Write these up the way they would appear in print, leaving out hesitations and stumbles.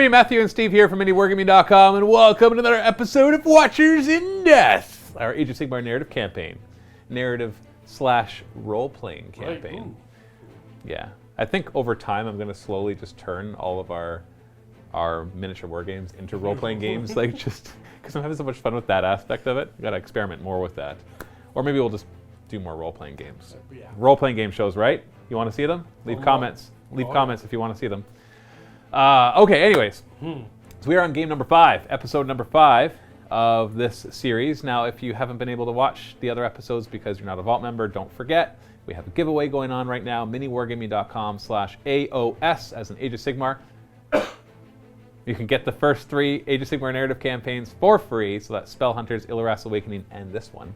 everybody, Matthew and Steve here from MiniWarGaming.com, and welcome to another episode of Watchers in Death, our Age of Sigmar narrative campaign. Narrative/role-playing campaign. Right. Yeah. I think over time I'm going to slowly just turn all of our miniature war games into role-playing games, like just because I'm having so much fun with that aspect of it. I've got to experiment more with that. Or maybe we'll just do more role-playing games. Yeah. Role-playing game shows, right? You want to see them? Leave comments. Leave comments if you want to see them. Okay, anyways. So we are on game number 5, episode number 5 of this series. Now, if you haven't been able to watch the other episodes because you're not a Vault member, don't forget, we have a giveaway going on right now, miniwargaming.com/AOS as an Age of Sigmar. You can get the first 3 Age of Sigmar narrative campaigns for free, so that's Spell Hunters, Illuras Awakening, and this one,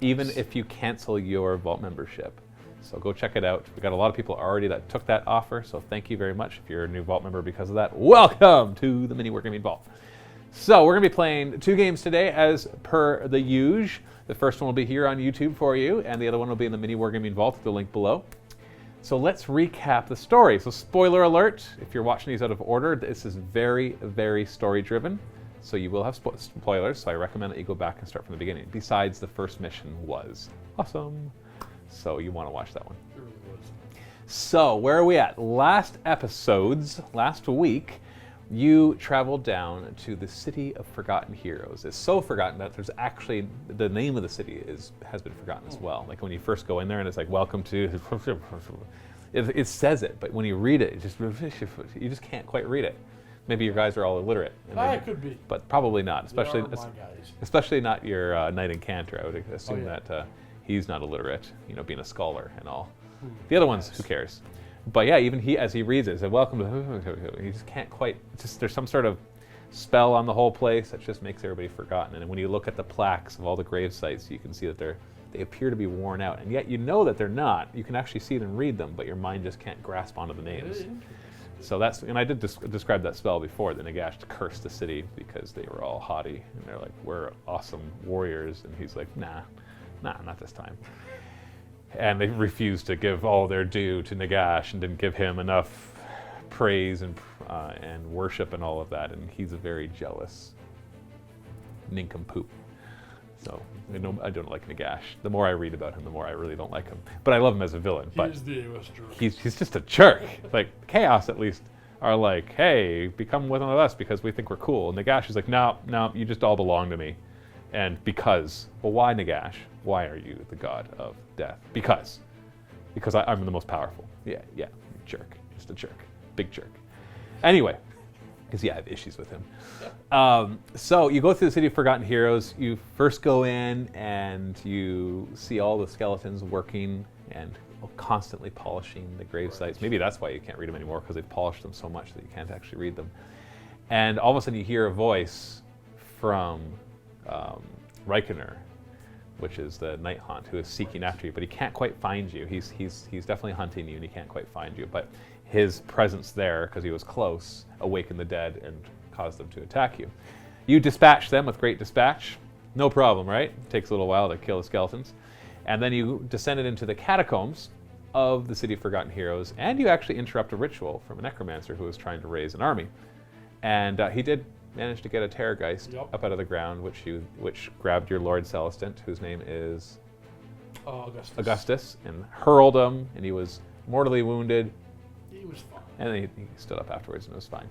even if you cancel your Vault membership. So go check it out. We got a lot of people already that took that offer, so thank you very much. If you're a new Vault member because of that, welcome to the MiniWarGaming Vault. So we're going to be playing 2 games today as per the usual. The first one will be here on YouTube for you, and the other one will be in the MiniWarGaming Vault, the link below. So let's recap the story. So spoiler alert, if you're watching these out of order, this is very, very story-driven. So you will have spoilers, so I recommend that you go back and start from the beginning. Besides, the first mission was awesome. So you want to watch that one. It really was. So where are we at? Last week, you traveled down to the city of Forgotten Heroes. It's so forgotten that there's actually, the name of the city has been forgotten as well. Like when you first go in there and it's like, welcome to, it says it, but when you read it, you just can't quite read it. Maybe your guys are all illiterate. It could be. But probably not, especially not your Knight Incanter. I would assume that he's not illiterate, being a scholar and all. The other ones, who cares? But yeah, even he, as he reads it, he said, welcome to, he just can't quite, there's some sort of spell on the whole place that just makes everybody forgotten. And when you look at the plaques of all the grave sites, you can see that they appear to be worn out. And yet you know that they're not. You can actually see them and read them, but your mind just can't grasp onto the names. So that's, and I did describe that spell before, that Nagash cursed the city because they were all haughty. And they're like, we're awesome warriors. And he's like, nah, not this time. And they refused to give all their due to Nagash and didn't give him enough praise and worship and all of that. And he's a very jealous nincompoop. So I don't like Nagash. The more I read about him, the more I really don't like him. But I love him as a villain. He's just a jerk. Like Chaos at least are like, hey, become one of us because we think we're cool. And Nagash is like, no, you just all belong to me. And because, well, why Nagash? Why are you the god of death? Because I'm the most powerful. Yeah, jerk. Just a jerk. Big jerk. Anyway, because I have issues with him. So you go through the city of Forgotten Heroes. You first go in and you see all the skeletons working and constantly polishing the grave sites. Maybe that's why you can't read them anymore, because they've polished them so much that you can't actually read them. And all of a sudden you hear a voice from Reikener, which is the Night Haunt, who is seeking after you, but he can't quite find you. He's definitely hunting you, and he can't quite find you. But his presence there, because he was close, awakened the dead and caused them to attack you. You dispatch them with great dispatch. No problem, right? It takes a little while to kill the skeletons. And then you descended into the catacombs of the City of Forgotten Heroes, and you actually interrupt a ritual from a necromancer who was trying to raise an army. And he did manage to get a Terrorgeist up out of the ground, which grabbed your Lord Celestant, whose name is Augustus, and hurled him, and he was mortally wounded. He was fine. And then he stood up afterwards, and it was fine.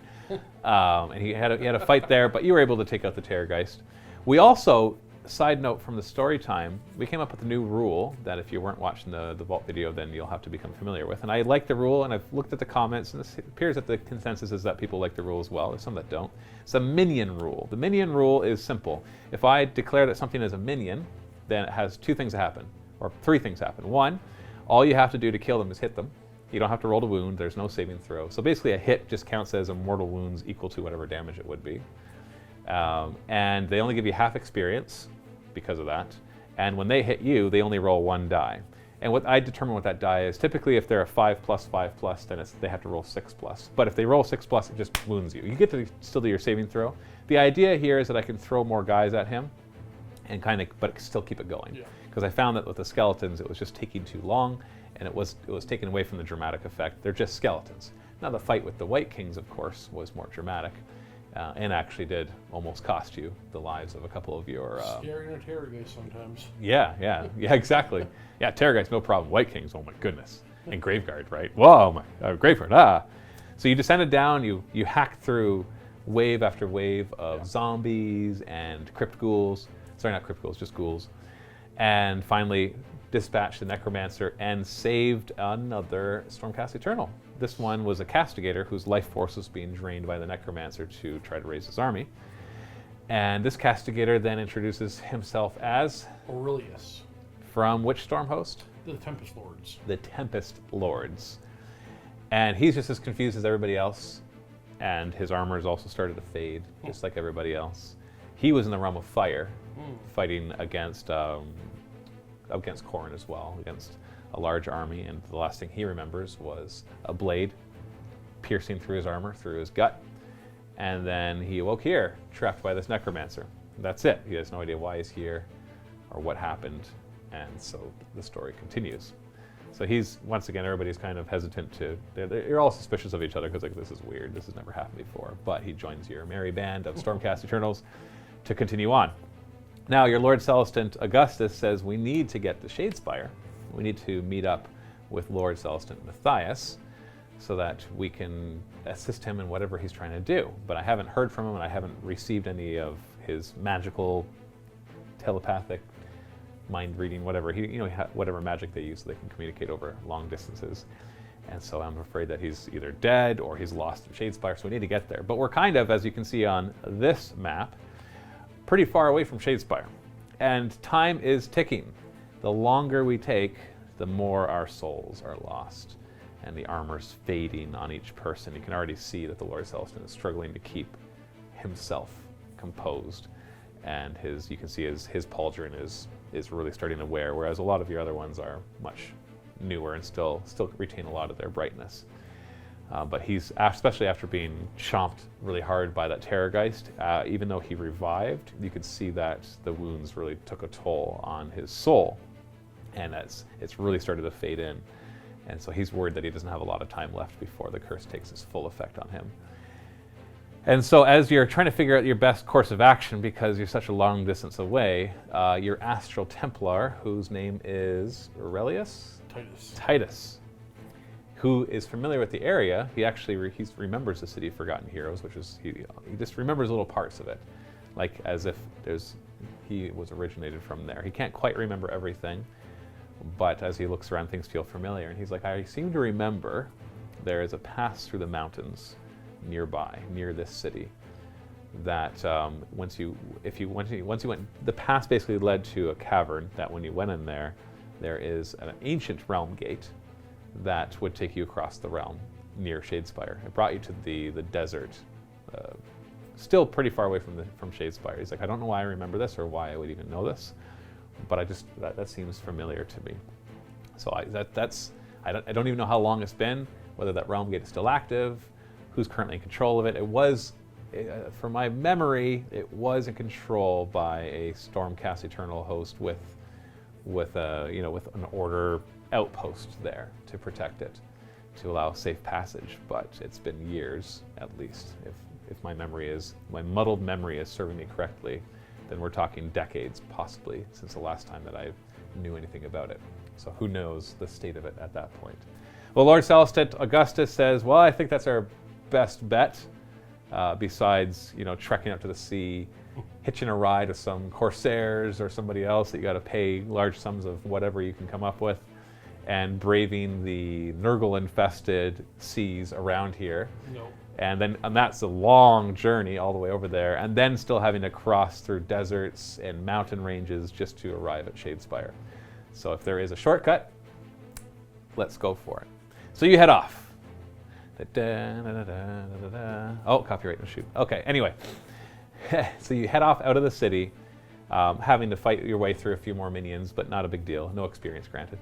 And he had a fight there, but you were able to take out the Terrorgeist. We also, side note from the story time, we came up with a new rule that if you weren't watching the Vault video, then you'll have to become familiar with. And I like the rule, and I've looked at the comments, and it appears that the consensus is that people like the rule as well. There's some that don't. It's a Minion Rule. The Minion Rule is simple. If I declare that something is a minion, then it has 2 things happen, or 3 things happen. 1, all you have to do to kill them is hit them. You don't have to roll to wound. There's no saving throw. So basically a hit just counts as a mortal wounds equal to whatever damage it would be. And they only give you half experience because of that. And when they hit you, they only roll 1 die. And what I determine what that die is, typically if they're a 5+5+, then they have to roll 6+. But if they roll 6+, it just wounds you. You get to still do your saving throw. The idea here is that I can throw more guys at him and but still keep it going. Because I found that with the skeletons, it was just taking too long, and it was taken away from the dramatic effect. They're just skeletons. Now the fight with the White Kings, of course, was more dramatic. and actually did almost cost you the lives of a couple of your... Scary in a Terrorgeist sometimes. Yeah, exactly. Yeah, Terrorgeist, no problem. White Kings, oh my goodness. And Graveguard, right? Whoa, Graveguard, So you descended down, you hacked through wave after wave of zombies and crypt ghouls. Sorry, not crypt ghouls, just ghouls. And finally dispatched the Necromancer and saved another Stormcast Eternal. This one was a castigator whose life force was being drained by the Necromancer to try to raise his army. And this castigator then introduces himself as... Aurelius. From which storm host? The Tempest Lords. The Tempest Lords. And he's just as confused as everybody else. And his armor has also started to fade, just like everybody else. He was in the realm of fire, fighting against Khorne as well, against a large army, and the last thing he remembers was a blade piercing through his armor, through his gut, and then he awoke here, trapped by this Necromancer. That's it. He has no idea why he's here or what happened, and so the story continues. So he's, once again, everybody's kind of hesitant to, they're all suspicious of each other because like, this is weird, this has never happened before, but he joins your merry band of Stormcast Eternals to continue on. Now, your Lord Celestant Augustus says we need to get to Shadespire. We need to meet up with Lord Celestant Matthias so that we can assist him in whatever he's trying to do. But I haven't heard from him, and I haven't received any of his magical, telepathic, mind reading, whatever whatever magic they use, so they can communicate over long distances. And so I'm afraid that he's either dead or he's lost in Shadespire. So we need to get there. But we're kind of, as you can see on this map, pretty far away from Shadespire. And time is ticking. The longer we take, the more our souls are lost. And the armor's fading on each person. You can already see that the Lord Celestin is struggling to keep himself composed. And you can see his pauldron is really starting to wear, whereas a lot of your other ones are much newer and still retain a lot of their brightness. But he's, especially after being chomped really hard by that Terrorgeist, even though he revived, you could see that the wounds really took a toll on his soul. And it's really started to fade in. And so he's worried that he doesn't have a lot of time left before the curse takes its full effect on him. And so as you're trying to figure out your best course of action, because you're such a long distance away, your Astral Templar, whose name is Aurelius? Titus. Who is familiar with the area. He actually he remembers the City of Forgotten Heroes, which is, he just remembers little parts of it, like as if he was originated from there. He can't quite remember everything, but as he looks around, things feel familiar. And he's like, I seem to remember there is a pass through the mountains nearby, near this city, that once you went, the pass basically led to a cavern that when you went in there is an ancient realm gate that would take you across the realm near Shadespire. It brought you to the desert, still pretty far away from Shadespire. He's like, I don't know why I remember this or why I would even know this, but that seems familiar to me. So I don't even know how long it's been, whether that realm gate is still active, who's currently in control of it. It was, from my memory, it was in control by a Stormcast Eternal host with an order outpost there to protect it, to allow safe passage. But it's been years, at least. If my muddled memory is serving me correctly, then we're talking decades, possibly, since the last time that I knew anything about it. So who knows the state of it at that point. Well, Lord Celestin Augustus says, well, I think that's our best bet, besides trekking out to the sea, hitching a ride with some corsairs or somebody else that you got to pay large sums of whatever you can come up with, and braving the Nurgle-infested seas around here. Nope. And that's a long journey all the way over there, and then still having to cross through deserts and mountain ranges just to arrive at Shadespire. So if there is a shortcut, let's go for it. So you head off. Oh, copyright and shoot. Okay, anyway. So you head off out of the city, having to fight your way through a few more minions, but not a big deal. No experience granted.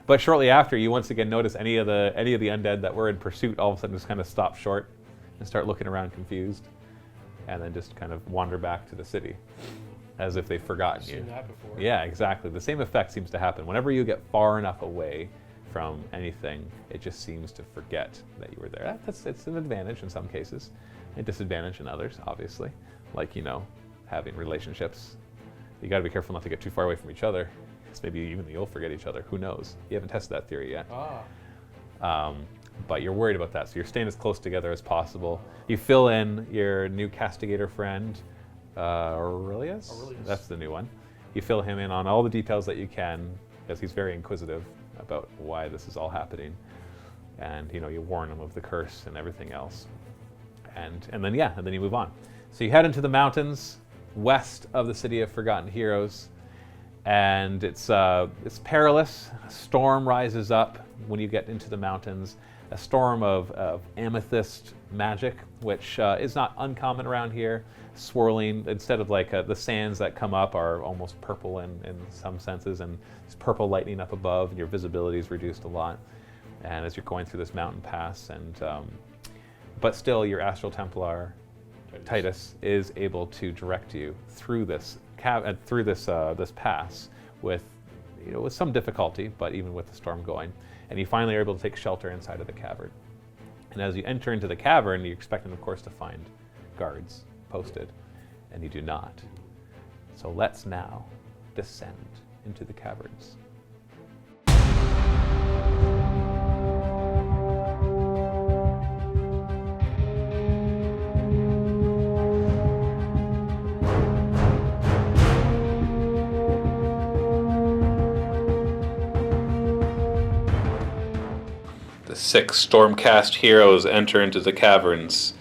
But shortly after, you once again notice any of the undead that were in pursuit all of a sudden just kind of stop short and start looking around confused, and then just kind of wander back to the city as if they've forgotten you. I've seen that before. Yeah, exactly. The same effect seems to happen whenever you get far enough away from anything. It just seems to forget that you were there. It's an advantage in some cases, a disadvantage in others, obviously, like, you know, having relationships. You got to be careful not to get too far away from each other, because maybe even you'll forget each other. Who knows? You haven't tested that theory yet. But you're worried about that, so you're staying as close together as possible. You fill in your new castigator friend, Aurelius? That's the new one. You fill him in on all the details that you can, because he's very inquisitive about why this is all happening. And, you know, you warn him of the curse and everything else. And then you move on. So you head into the mountains west of the city of Forgotten Heroes, and it's perilous. A storm rises up when you get into the mountains. A storm of amethyst magic, which is not uncommon around here, swirling. Instead of like the sands that come up are almost purple in some senses, and there's purple lightning up above, and your visibility is reduced a lot. And as you're going through this mountain pass, and but still your Astral Templar, Titus, is able to direct you through this this pass with, you know, with some difficulty, but even with the storm going. And you finally are able to take shelter inside of the cavern. And as you enter into the cavern, you're expecting, of course, to find guards posted, and you do not. So let's now descend into the caverns. The 6 Stormcast heroes enter into the caverns.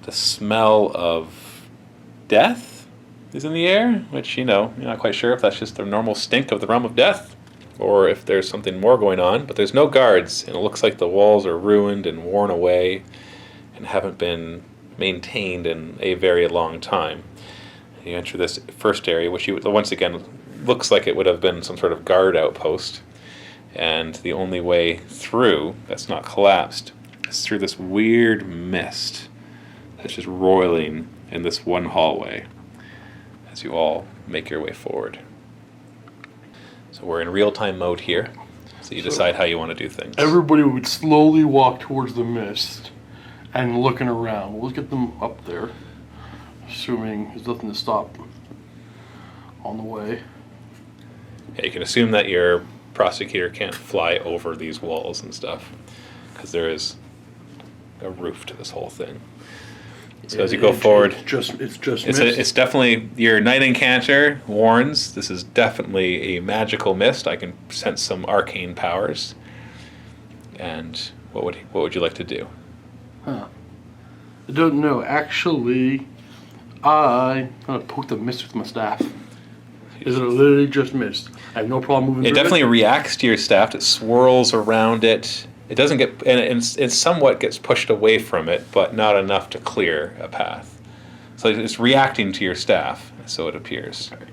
The smell of death is in the air, which, you know, you're not quite sure if that's just the normal stink of the realm of death or if there's something more going on. But there's no guards, and it looks like the walls are ruined and worn away and haven't been maintained in a very long time. You enter this first area, which once again looks like it would have been some sort of guard outpost. And the only way through that's not collapsed is through this weird mist that's just roiling in this one hallway as you all make your way forward. So we're in real-time mode here, so you decide how you want to do things. Everybody would slowly walk towards the mist and looking around. We'll get them up there, assuming there's nothing to stop on the way. Yeah, you can assume that your prosecutor can't fly over these walls and stuff, because there is a roof to this whole thing. So as you go forward, it's definitely, your night encounter warns this is definitely a magical mist. I can sense some arcane powers. And what would you like to do? I don't know. Actually, I'm gonna poke the mist with my staff. Is it literally just mist? I have no problem moving. It definitely reacts to your staff. It swirls around it. It doesn't get, and it somewhat gets pushed away from it, but not enough to clear a path. So it's reacting to your staff, so it appears. Okay.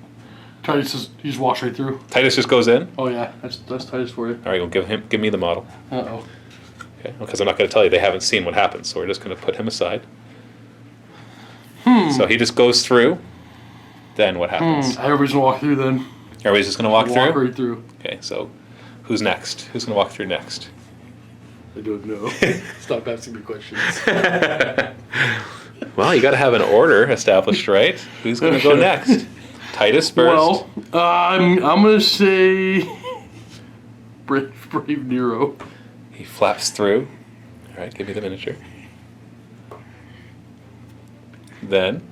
Titus just walks right through. Titus just goes in? Oh yeah, that's Titus for you. All right, well, give me the model. Uh-oh. Okay, because I'm not going to tell you, they haven't seen what happens, so we're just going to put him aside. So he just goes through. Then what happens? Everybody's gonna walk through then. Everybody's just going to walk through? Walk right through. Okay, so who's next? Who's going to walk through next? I don't know. Stop asking me questions. Well, you got to have an order established, right? Who's going to go next? Titus first. Well, I'm going to say Brave Nero. He flaps through. All right, give me the miniature. Then,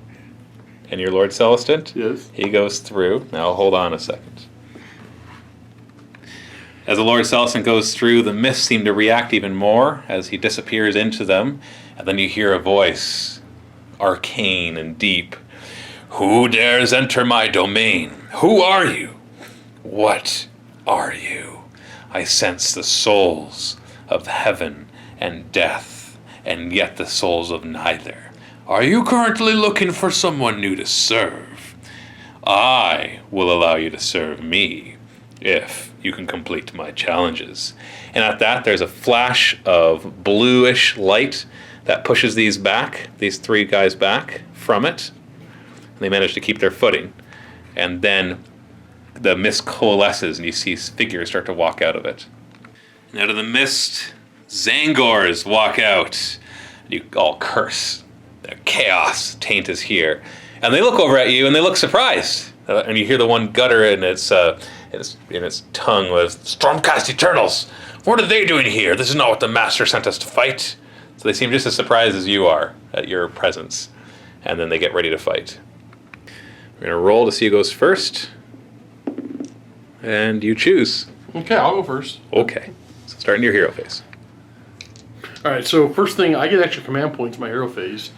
and your Lord Celestant? Yes. He goes through. Now, hold on a second. As the Lord Celestant goes through, the mists seem to react even more as he disappears into them. And then you hear a voice, arcane and deep. Who dares enter my domain? Who are you? What are you? I sense the souls of heaven and death, and yet the souls of neither. Are you currently looking for someone new to serve? I will allow you to serve me, if you can complete my challenges. And at that, there's a flash of bluish light that pushes these three guys back from it. And they manage to keep their footing. And then the mist coalesces and you see figures start to walk out of it. And out of the mist, Zangors walk out. And you all curse The chaos taint is here. And they look over at you and they look surprised. And you hear the one gutter in its tongue with, "Stormcast Eternals! What are they doing here? This is not what the Master sent us to fight." So they seem just as surprised as you are at your presence. And then they get ready to fight. We're going to roll to see who goes first. And you choose. Okay, I'll go first. Okay. So start in your hero phase. All right, so first thing, I get extra command points in my hero phase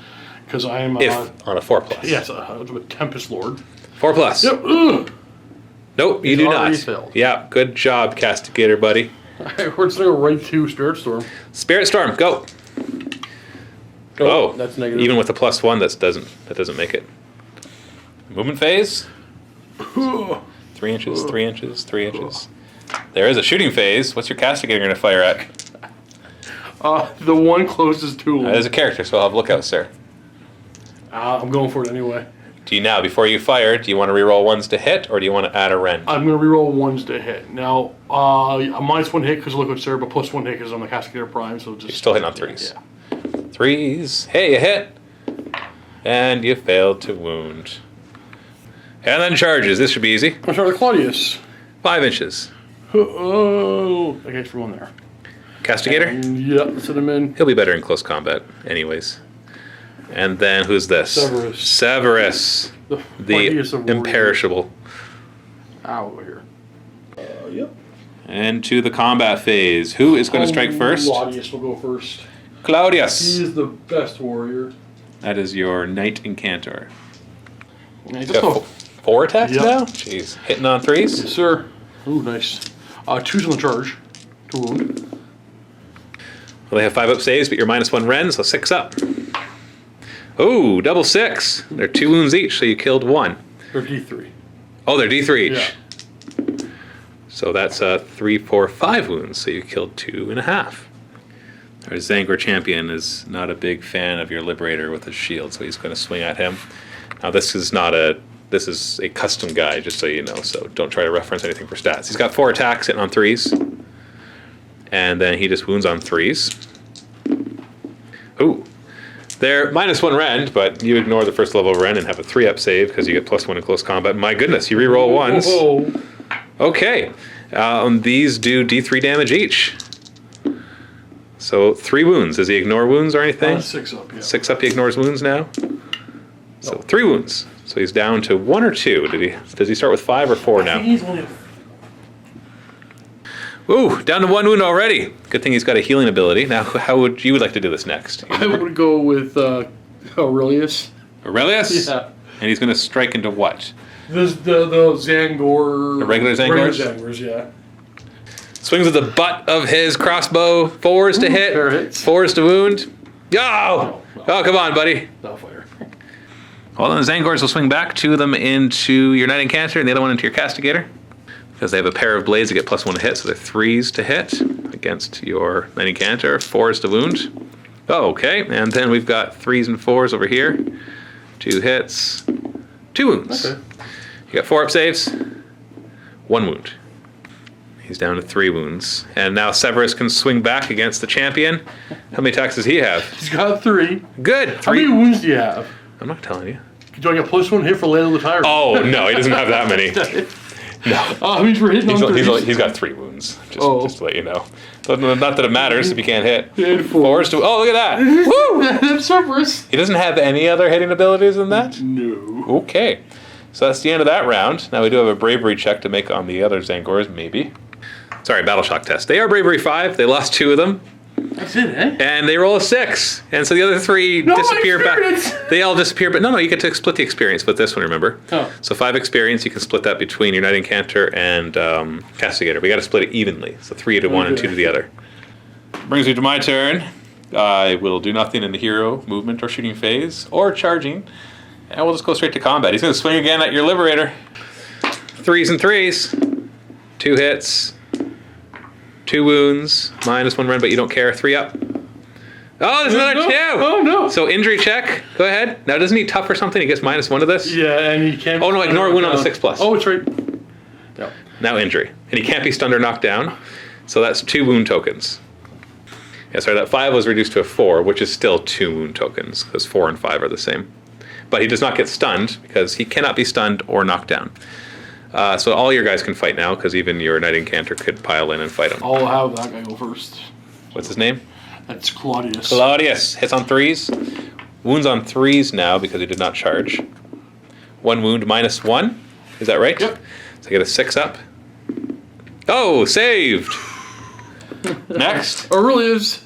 because I am If on a 4+. Yes, I'm a Tempest Lord. 4+. Yep. Ugh. Nope, you do not. Failed. Yeah, good job, Castigator, buddy. All right, we're just gonna go right to Spirit Storm. Spirit Storm, go. Oh, that's negative. Even with the +1, that doesn't make it. Movement phase. 3 inches, 3 inches, 3 inches. There is a shooting phase. What's your Castigator going to fire at? The one closest to him. There's a character, so I'll have lookout, sir. I'm going for it anyway. Do you now, before you fire, do you want to reroll ones to hit, or do you want to add a rend? I'm going to reroll ones to hit. Now, a -1 hit because Liquid Sir, but +1 hit because I'm the Castigator Prime, so just... You're still hitting on 3s. Yeah. 3s. Hey, you hit. And you failed to wound. And then charges. This should be easy. I'll start with Claudius. 5 inches. Oh, I guess for one there. Castigator? Yep, set him in. He'll be better in close combat, anyways. And then who's this? Severus. Severus. The imperishable. Ow, over here. Yep. And to the combat phase. Who is going to strike first? Claudius will go first. Claudius. He is the best warrior. That is your Knight Incantor. Yeah, Got 4 attacks Yep. now? Jeez. Hitting on 3s? Yes, sir. Ooh, nice. 2's on the charge. 2 wound. Well, they have 5 up saves, but you're -1 rend, so 6 up. Oh, double 6. They're 2 wounds each, so you killed 1. They're D3. Oh, they're D3 each. Yeah. So that's 3, 4, 5 wounds, so you killed 2.5. Our Zangor champion is not a big fan of your Liberator with his shield, so he's going to swing at him. Now this is a custom guide, just so you know, so don't try to reference anything for stats. He's got 4 attacks hitting on 3s. And then he just wounds on 3s. Ooh. They're -1 rend, but you ignore the first level rend and have a 3-up save because you get +1 in close combat. My goodness, you reroll 1s. Whoa. Okay. These do D3 damage each. So 3 wounds. Does he ignore wounds or anything? 6 up, yeah. 6 up, he ignores wounds now. So 3 wounds. So he's down to 1 or 2. Does he start with 5 or 4 now? I think he's only... Ooh, down to 1 wound already. Good thing he's got a healing ability. Now, how would you like to do this next? I would go with Aurelius. Aurelius? Yeah. And he's going to strike into what? The Zangor... The regular Zangors? Regular Zangors, yeah. Swings with the butt of his crossbow. 4s to hit. Fair hits. 4s to wound. Oh! Oh, come on, buddy. No fire. Well, then the Zangors will swing back. 2 of them into your Knight Incantor and the other one into your Castigator. Because they have a pair of blades that get +1 to hit, so they're 3s to hit against your Knight Incantor, 4s to wound. Oh, okay, and then we've got 3s and 4s over here. 2 hits, 2 wounds. Okay. You got 4 up saves, 1 wound. He's down to 3 wounds. And now Severus can swing back against the champion. How many attacks does he have? He's got 3. Good. 3. How many wounds do you have? I'm not telling you. Do I get +1 hit for Land of the Tyrant? Oh, no, he doesn't have that many. No. Oh, means we're hitting on 3s. He's got 3 wounds, just to let you know. So, not that it matters if you can't hit. And 4s to... Oh, look at that. Woo! That's Severus. He doesn't have any other hitting abilities than that? No. Okay. So that's the end of that round. Now we do have a bravery check to make on the other Zangors, maybe. Sorry, battle shock test. They are bravery 5. They lost 2 of them. That's it, eh? And they roll a 6. And so the other 3 disappear back. They all disappear, but no, you get to split the experience with this one, remember? Oh. So 5 experience, you can split that between your Knight Incantor and Castigator. We got to split it evenly. So 3 to one and 2 to the other. Brings me to my turn. I will do nothing in the hero movement or shooting phase or charging. And we'll just go straight to combat. He's going to swing again at your Liberator. 3s and 3s. 2 hits. 2 wounds, -1 rend, but you don't care. 3 up. Oh, there's another 2! Oh, no. So injury check. Go ahead. Now, doesn't he tough or something? He gets -1 to this? Yeah, and he can't... Oh, no, ignore wound on the 6+. Oh, it's right. No. Now injury. And he can't be stunned or knocked down. So that's 2 wound tokens. Yeah, sorry, that 5 was reduced to a 4, which is still 2 wound tokens, because 4 and 5 are the same. But he does not get stunned, because he cannot be stunned or knocked down. So all your guys can fight now, because even your Knight Incanter could pile in and fight him. I'll have that guy go first. What's his name? That's Claudius. Claudius. Hits on 3s. Wounds on 3s now, because he did not charge. 1 wound minus 1. Is that right? Yep. So I get a 6 up. Oh, saved! Next. Aurelius.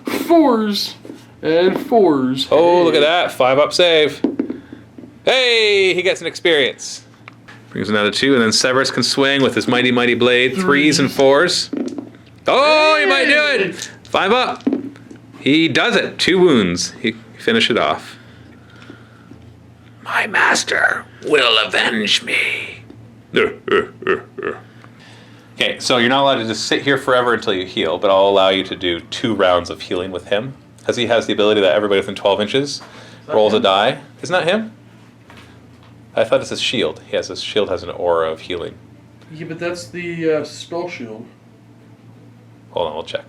4s and 4s. Oh, look at that. 5 up save. Hey, he gets an experience. Brings another 2, and then Severus can swing with his mighty, mighty blade. 3s and 4s. Oh, he might do it! 5 up. He does it. 2 wounds. He finished it off. My master will avenge me. Okay, so you're not allowed to just sit here forever until you heal, but I'll allow you to do 2 rounds of healing with him, because he has the ability that everybody within 12 inches rolls a die. Isn't that him? I thought it's his shield. His shield has an aura of healing. Yeah, but that's the spell shield. Hold on, we'll check.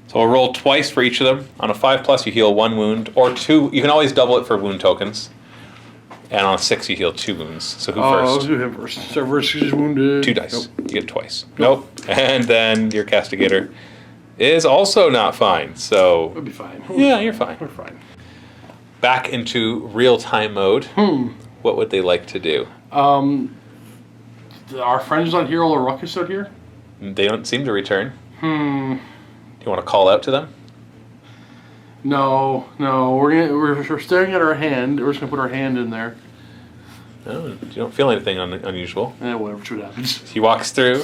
So we'll roll twice for each of them. On a 5+, you heal 1 wound, or 2. You can always double it for wound tokens. And on a 6, you heal 2 wounds. So who first? Let's do him first. Severus is wounded. 2 dice. Nope. You get twice. Nope. And then your castigator is also not fine. So We'll be fine. yeah, you're fine. We're fine. Back into real-time mode. What would they like to do? Our friends not here, all the ruckus out here? They don't seem to return. Do you want to call out to them? No. We're staring at our hand. We're just gonna put our hand in there. No, you don't feel anything unusual. Whatever, see what happens. He walks through.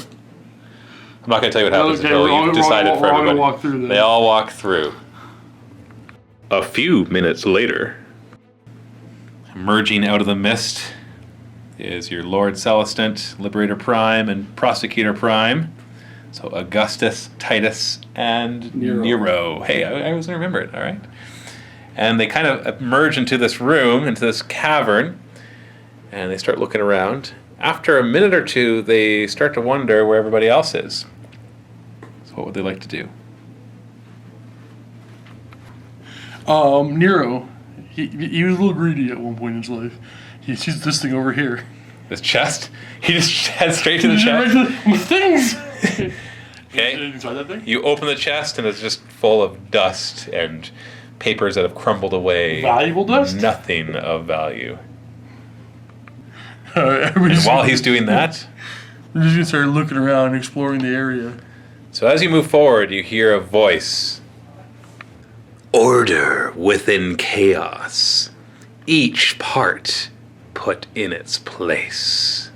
I'm not going to tell you what happens Okay, until you've decided for we're all everybody. gonna walk through then. They all walk through. A few minutes later, emerging out of the mist is your Lord Celestant, Liberator Prime, and Prosecutor Prime. So Augustus, Titus, and Nero. Hey, I was going to remember it, all right? And they kind of emerge into this room, into this cavern, and they start looking around. After a minute or 2, they start to wonder where everybody else is. So what would they like to do? Nero, he was a little greedy at one point in his life. He sees this thing over here. This chest? He just heads straight to the chest? Things! Okay. Inside that thing? You open the chest and it's just full of dust and papers that have crumbled away. Valuable dust? Nothing of value. And while he's doing that, we're just gonna start looking around, exploring the area. so as you move forward, you hear a voice. Order within chaos. Each part put in its place.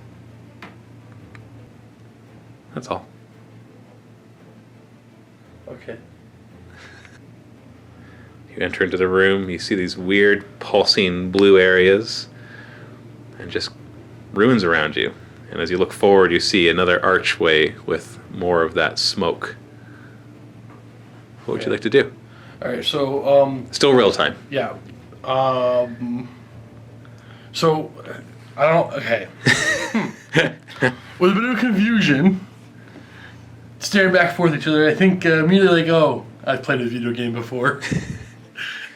That's all. Okay. You enter into the room, you see these weird pulsing blue areas and just ruins around you. And as you look forward, you see another archway with more of that smoke. What would you like to do? Alright, so, Still real time. yeah. So, I don't, okay. With a bit of confusion, staring back and forth at each other, I think immediately like, oh, I've played a video game before.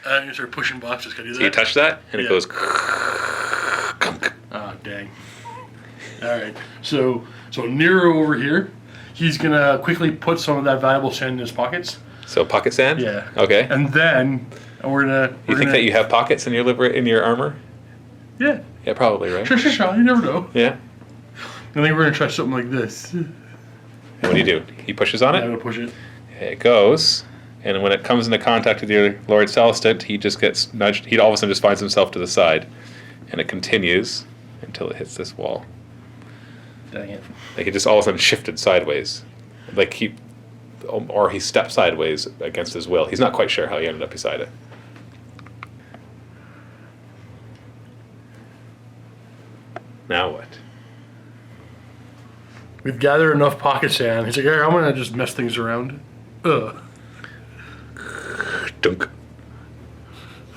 I'm gonna start pushing boxes. Can I do that? So you touch that, and it goes. Ah, dang. Alright, so Nero over here, he's gonna quickly put some of that valuable sand in his pockets. So pocket sand? Yeah. Okay. And then we're gonna. You think that you have pockets in your armor? Yeah. Yeah, probably, right? Sure. You never know. Yeah. I think we're gonna try something like this. And what do? He pushes on I'm it? gonna push it. It goes, and when it comes into contact with your Lord Celestant, he just gets nudged. He all of a sudden just finds himself to the side, and it continues until it hits this wall. Dang it. Like he just all of a sudden shifted sideways, like he stepped sideways against his will. He's not quite sure how he ended up beside it. Now what? We've gathered enough pocket sand. He's like, hey, I'm gonna just mess things around. Ugh. Dunk.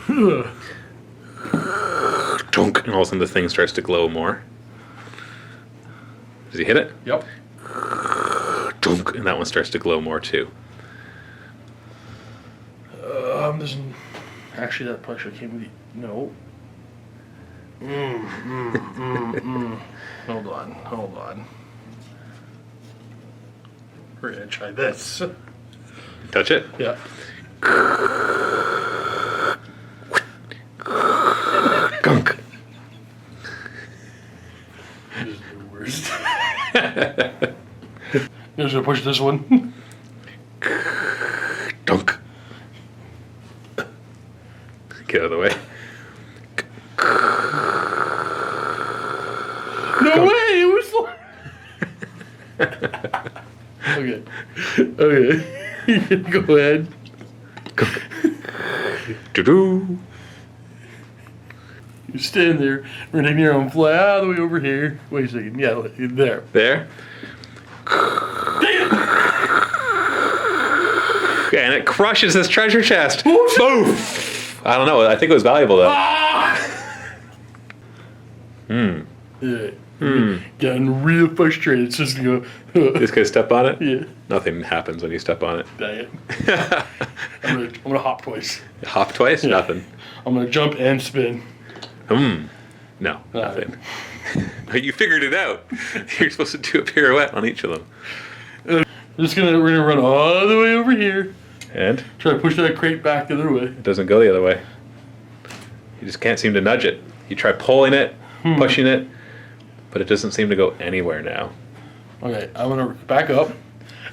Ugh. Dunk. And all of a sudden the thing starts to glow more. Does he hit it? Yep. Dunk. And that one starts to glow more too. doesn't... Actually, that probably should have came with the... No. Hold on. We're gonna try this. Touch it? Yeah. Gunk. This is the worst. I'm just gonna push this one. Dunk. Get out of the way. No way! It was like... Okay. Go ahead. Doo-doo. You stand there, we're taking your own fly all the way over here. Wait a second. Yeah, there. There. And it crushes this treasure chest. Boof! I don't know. I think it was valuable though. Yeah. Getting real frustrated. It's just gonna go. Just gonna step on it? Yeah. Nothing happens when you step on it. Dang it. I'm gonna hop twice. Hop twice? Yeah. Nothing. I'm gonna jump and spin. No, nothing. You figured it out. You're supposed to do a pirouette on each of them. We're gonna run all the way over here. And? Try to push that crate back the other way. It doesn't go the other way. You just can't seem to nudge it. You try pulling it, pushing it, but it doesn't seem to go anywhere now. Okay, I'm gonna back up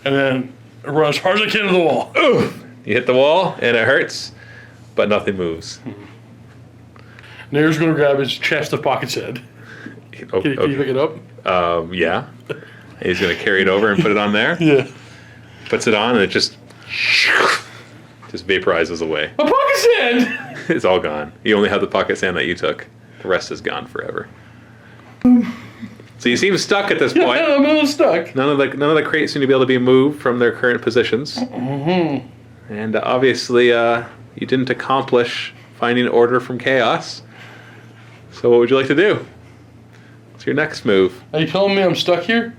and then run as hard as I can to the wall. You hit the wall and it hurts, but nothing moves. Nair's gonna grab his chest of pocket sand. Oh, Can you pick it up? Yeah. He's gonna carry it over and put it on there. Yeah. Puts it on and it just vaporizes away. My pocket sand! It's all gone. You only have the pocket sand that you took. The rest is gone forever. So you seem stuck at this point. Yeah, I'm a little stuck. None of the crates seem to be able to be moved from their current positions. And obviously, you didn't accomplish finding order from chaos. So what would you like to do? What's your next move? Are you telling me I'm stuck here?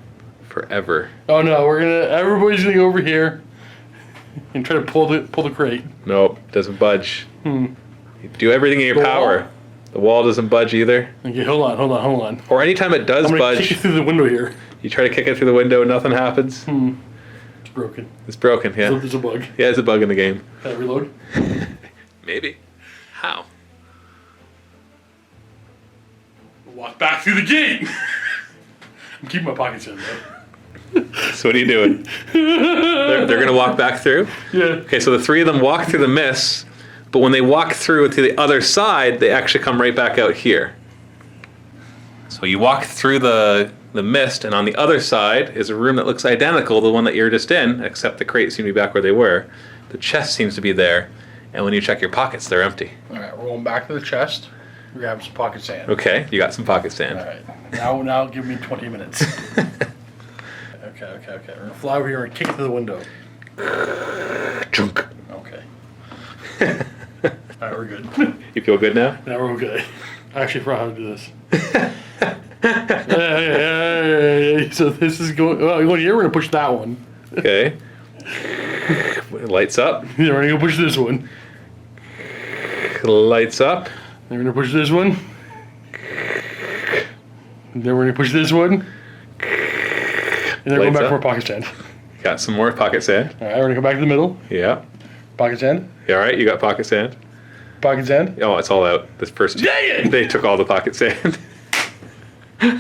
Forever. Oh no, everybody's gonna go over here and try to pull the crate. Nope, doesn't budge. You do everything in your power. Wall? The wall doesn't budge either. Okay, hold on. Or anytime it does I'm gonna budge, kick it through the window here. you try to kick it through the window and nothing happens. It's broken. It's broken, yeah. There's a bug. Yeah, there's a bug in the game. Can I reload? Maybe. How? Walk back through the gate! I'm keeping my pockets in though. So what are you doing? They're going to walk back through? Yeah. Okay, so the three of them walk through the mist, but when they walk through to the other side, they actually come right back out here. So you walk through the mist, and on the other side is a room that looks identical to the one that you're just in, except the crates seem to be back where they were. The chest seems to be there, and when you check your pockets, they're empty. Alright, we're going back to the chest. We're grabbing some pocket sand. Okay, you got some pocket sand. Alright, now give me 20 minutes. Okay. We're gonna fly over here and kick it through the window. Chunk. Okay. Alright, we're good. You feel good now? Now we're okay. I actually forgot how to do this. So this is going here, we're gonna push that one. Okay. It lights up. Then we're gonna push this one. Lights up. Then we're gonna push this one. Then we're gonna push this one. And then we're going back for more pocket sand. Got some more pocket sand. Alright, we're gonna go back to the middle. Yeah. Pocket sand. Yeah, all right, you got pocket sand. Pocket sand. Oh, it's all out. This first. Dang it! They took all the pocket sand. There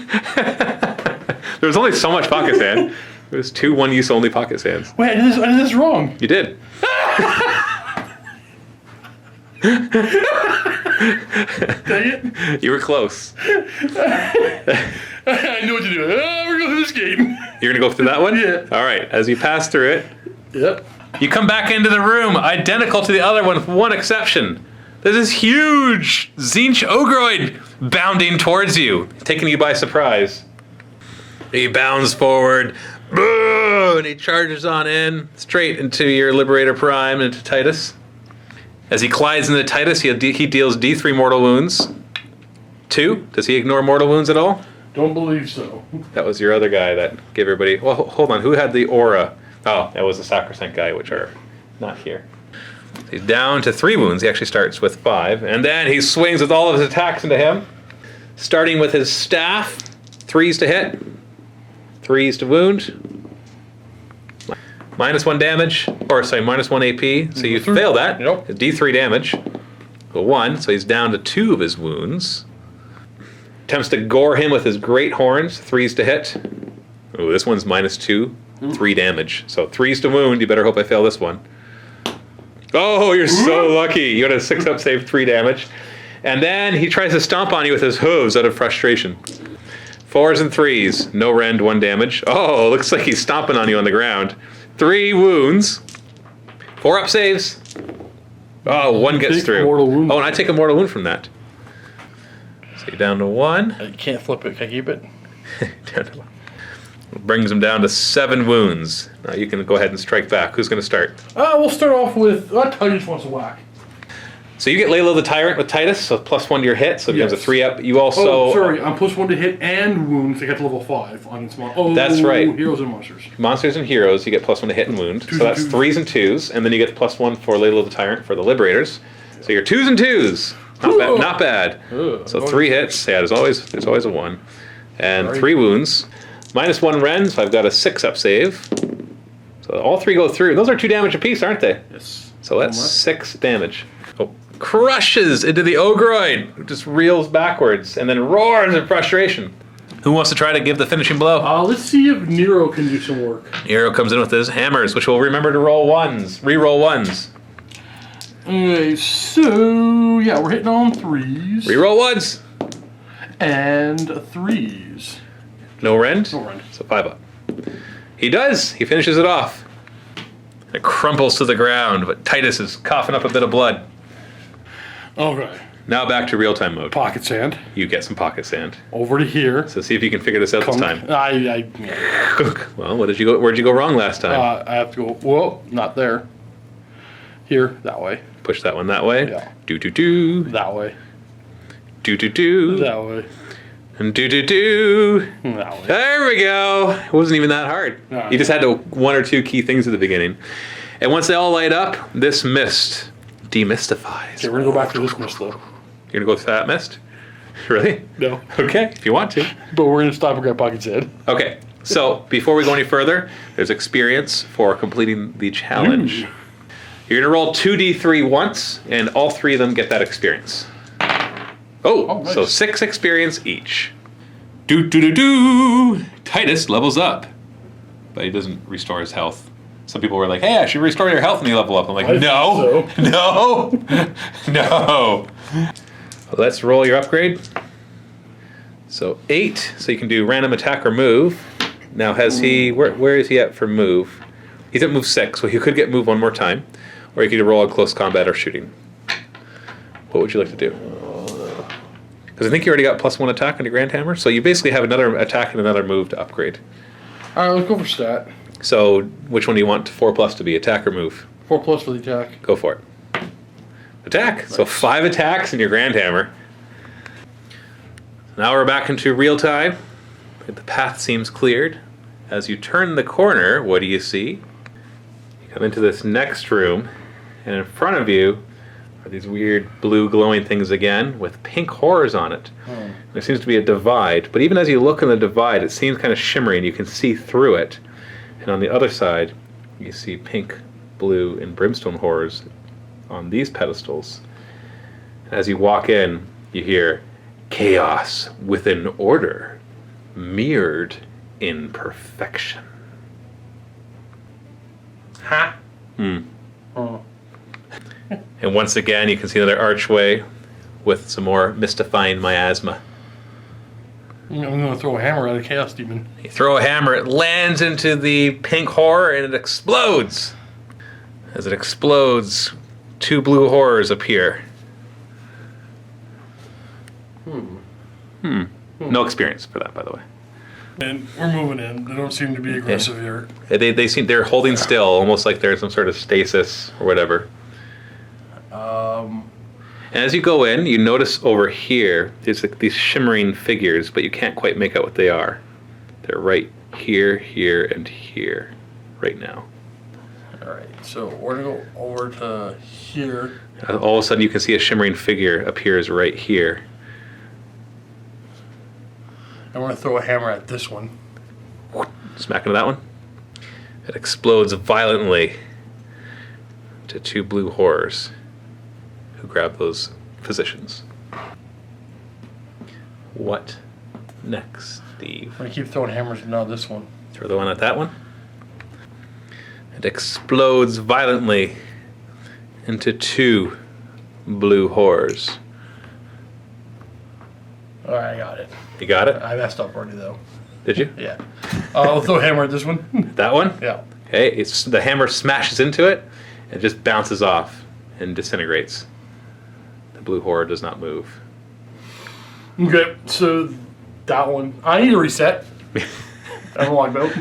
was only so much pocket sand. It was 2 one-use only pocket sands. Wait, I did this wrong. You did. Dang it. You were close. I know what to do. We're going through this gate. You're gonna go through that one? Yeah. All right. As you pass through it, Yep. you come back into the room, identical to the other one, with one exception. There's this huge Zinch Ogroid bounding towards you, taking you by surprise. He bounds forward, and he charges on in, straight into your Liberator Prime, into Titus. As he collides into Titus, he deals D3 mortal wounds. 2? Does he ignore mortal wounds at all? Don't believe so. That was your other guy that gave everybody... Well, hold on. Who had the aura? Oh, that was the Sacrosanct guy, which are not here. He's down to 3 wounds. He actually starts with 5. And then he swings with all of his attacks into him. Starting with his staff. 3s to hit. 3s to wound. -1 damage. Or sorry, -1 AP. So you fail that. Yep. D3 damage. A 1. So he's down to 2 of his wounds. Attempts to gore him with his great horns. 3s to hit. Ooh, this one's -2. 3 damage. So 3s to wound. You better hope I fail this one. Oh, you're so lucky. You got a 6-up save, 3 damage. And then he tries to stomp on you with his hooves out of frustration. 4s and 3s. No rend, 1 damage. Oh, looks like he's stomping on you on the ground. 3 wounds. 4-up saves. Oh, 1 gets through. Oh, and I take a mortal wound from that. So you're down to 1. I can't flip it. Can I keep it? Down to 1. Brings him down to 7 wounds. Now you can go ahead and strike back. Who's going to start? We'll start off with Titus wants to whack. So you get Layla the Tyrant with Titus, so +1 to your hit, so it becomes a 3-up. You also... Oh, sorry, I'm +1 to hit and wounds. I get to level 5 on its Oh, that's right. Heroes and monsters. Monsters and heroes, you get +1 to hit and wound. So that's 3s and 2s, and then you get +1 for Layla the Tyrant for the Liberators. So you're 2s and 2s. Not bad. Not bad. So 3 hits. Yeah, there's always a 1. And 3 wounds. -1 rend, so I've got a 6-up save. So all 3 go through. Those are 2 damage apiece, aren't they? Yes. So that's 6 damage. Oh, crushes into the Ogroid, who just reels backwards and then roars in frustration. Who wants to try to give the finishing blow? Let's see if Nero can do some work. Nero comes in with his hammers, which will remember to roll 1s, re-roll 1s. Okay, so yeah, we're hitting on 3s. Re-roll 1s. And 3s. No rend? No rend. So 5-up. He does. He finishes it off. It crumples to the ground, but Titus is coughing up a bit of blood. Okay. Now back to real-time mode. Pocket sand. You get some pocket sand. Over to here. So see if you can figure this out this time. Well, where'd you go wrong last time? I have to go, whoa, not there. Here, that way. Push that one that way. Yeah. Do-do-do. That way. Do-do-do. That way. And do-do-do. That way. There we go. It wasn't even that hard. No, You just had to 1 or 2 key things at the beginning. And once they all light up, this mist demystifies. Okay, we're gonna go back to this mist though. You're gonna go through that mist? Really? No. Okay, if you want to. But we're gonna stop and grab Pocket Sand. Okay, so before we go any further, there's experience for completing the challenge. Ooh. You're gonna roll 2d3 once, and all 3 of them get that experience. Oh, nice. So 6 experience each. Do. Titus levels up, but he doesn't restore his health. Some people were like, "Hey, I should restore your health," and you level up. I'm like, "No, no." Let's roll your upgrade. So 8, so you can do random attack or move. Now has he? Where is he at for move? He's at move 6, so he could get move 1 more time, or you could roll on close combat or shooting. What would you like to do? Because I think you already got +1 attack on your Grand Hammer, so you basically have another attack and another move to upgrade. Alright, let's go for stat. So which one do you want 4+ to be, attack or move? 4+ for the attack. Go for it. Attack. Nice. So 5 attacks in your Grand Hammer. Now we're back into real time. The path seems cleared. As you turn the corner, what do you see? You come into this next room, and in front of you are these weird blue glowing things again with pink horrors on it. There seems to be a divide, but even as you look in the divide, it seems kind of shimmery and you can see through it. And on the other side, you see pink, blue, and brimstone horrors on these pedestals. And as you walk in, you hear chaos within order, mirrored in perfection. Ha! And once again, you can see another archway with some more mystifying miasma. I'm going to throw a hammer at a chaos demon. You throw a hammer, it lands into the pink horror, and it explodes. As it explodes, 2 blue horrors appear. No experience for that, by the way. And we're moving in. They don't seem to be aggressive here. They're holding still, almost like there's some sort of stasis or whatever. And as you go in, you notice over here, there's like these shimmering figures, but you can't quite make out what they are. They're right here, here, and here, right now. Alright, so we're going to go over to here. All of a sudden you can see a shimmering figure appears right here. I'm going to throw a hammer at this one. Smack into that one. It explodes violently to 2 blue horrors who grab those positions. What next, Steve? I'm going to keep throwing hammers now this one. Throw the one at that one. It explodes violently into 2 blue horrors. Alright, I got it. You got it? I messed up already though. Did you? Yeah. I'll throw a hammer at this one. That one? Yeah. Okay, the hammer smashes into it and just bounces off and disintegrates. The blue horror does not move. Okay, so that one. I need a reset. I don't like belt.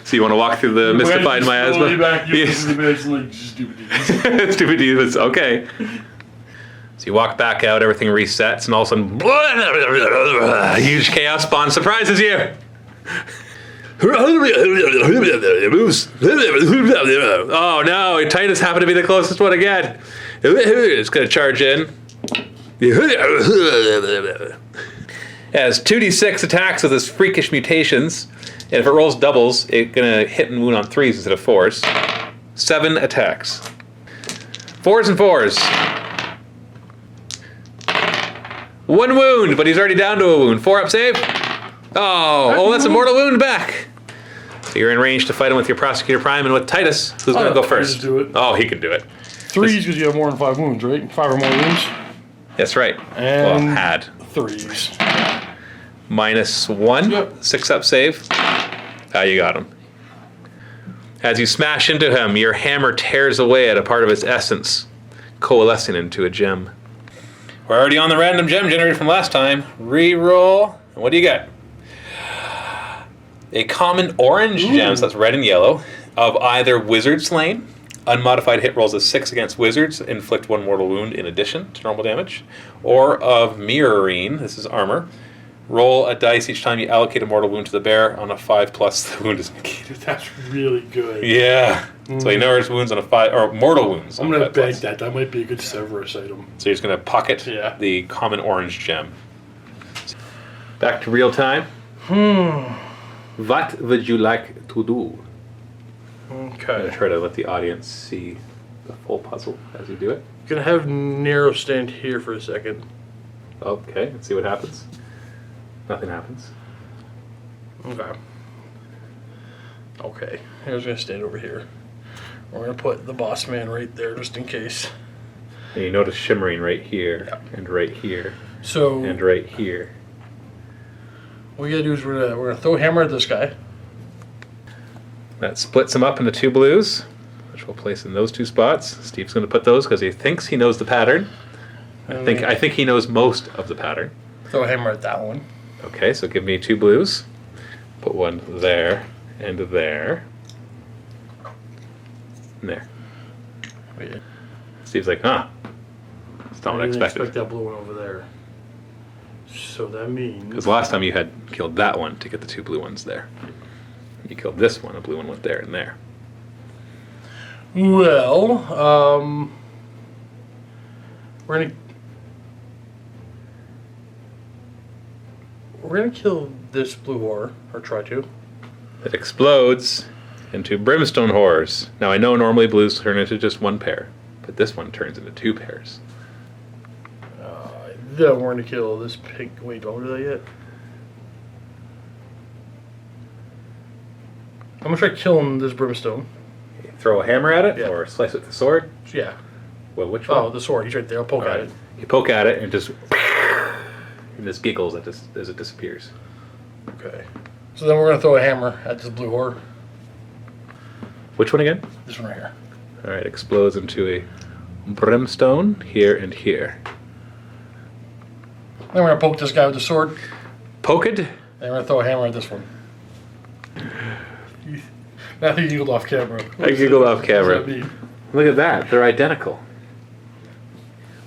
So you want to walk through the mystified miasma? Back, Yes. like stupid dudes. Stupid demons. Okay. So you walk back out, everything resets, and all of a sudden, huge chaos spawn surprises you. Oh no, Titus happened to be the closest one again. It's going to charge in. It has 2d6 attacks with its freakish mutations, and if it rolls doubles, it's going to hit and wound on 3s instead of 4s. 7 attacks. 4s and 4s. 1 wound, but he's already down to a wound. 4 up save. Oh, that's a mortal wound back. So you're in range to fight him with your Prosecutor Prime and with Titus, who's going to go first. Do it. Oh, he can do it. 3s because you have more than 5 wounds, right? 5 or more wounds. That's right. And well, had. 3s. -1. Yep. 6 up save. You got him. As you smash into him, your hammer tears away at a part of its essence, coalescing into a gem. We're already on the random gem generated from last time. Reroll. What do you get? A common orange gem, so that's red and yellow, of either Wizard Slain. Unmodified hit rolls of 6 against wizards, inflict 1 mortal wound in addition to normal damage. Or of Mirroring, this is armor. Roll a dice each time you allocate a mortal wound to the bear. On a 5+, the wound is negated. That's really good. Yeah. So he knows wounds on a 5, or mortal wounds. I'm going to bank that. That might be a good Cerberus item. So you're just going to pocket the common orange gem. Back to real time. What would you like to do? Okay. I'm going to try to let the audience see the full puzzle as you do it. Going to have Nero stand here for a second. Okay, let's see what happens. Nothing happens. Okay. Okay. Here's going to stand over here. We're going to put the boss man right there just in case. And you notice shimmering right here, and right here, so, and right here. What we got to do is we're gonna throw a hammer at this guy. That splits him up into 2 blues, which we'll place in those 2 spots. Steve's going to put those because he thinks he knows the pattern. I think he knows most of the pattern. Throw a hammer at that one. Okay, so give me 2 blues. Put 1 there and there. And there. Wait. Steve's like, huh. It's not what I expected. Expect that blue one over there. So that means... Because last time you had killed that one to get the 2 blue ones there. You killed this one, a blue one went there and there. Well, we're gonna kill this blue horror, or try to. It explodes into brimstone horrors. Now I know normally blues turn into just 1 pair, but this one turns into 2 pairs. Then we're gonna kill this pig. Wait, don't do that yet. I'm gonna try killing this brimstone. Throw a hammer at it, or slice it with the sword? Yeah. Well, which one? Oh, the sword. He's right there. I'll poke at it. You poke at it and just giggles as it disappears. Okay. So then we're gonna throw a hammer at this blue horror. Which one again? This one right here. All right, explodes into a brimstone here and here. Then we're gonna poke this guy with the sword. Poke it? And we're gonna throw a hammer at this one. Matthew giggled off camera. I giggled off camera. What does that mean? Look at that, they're identical.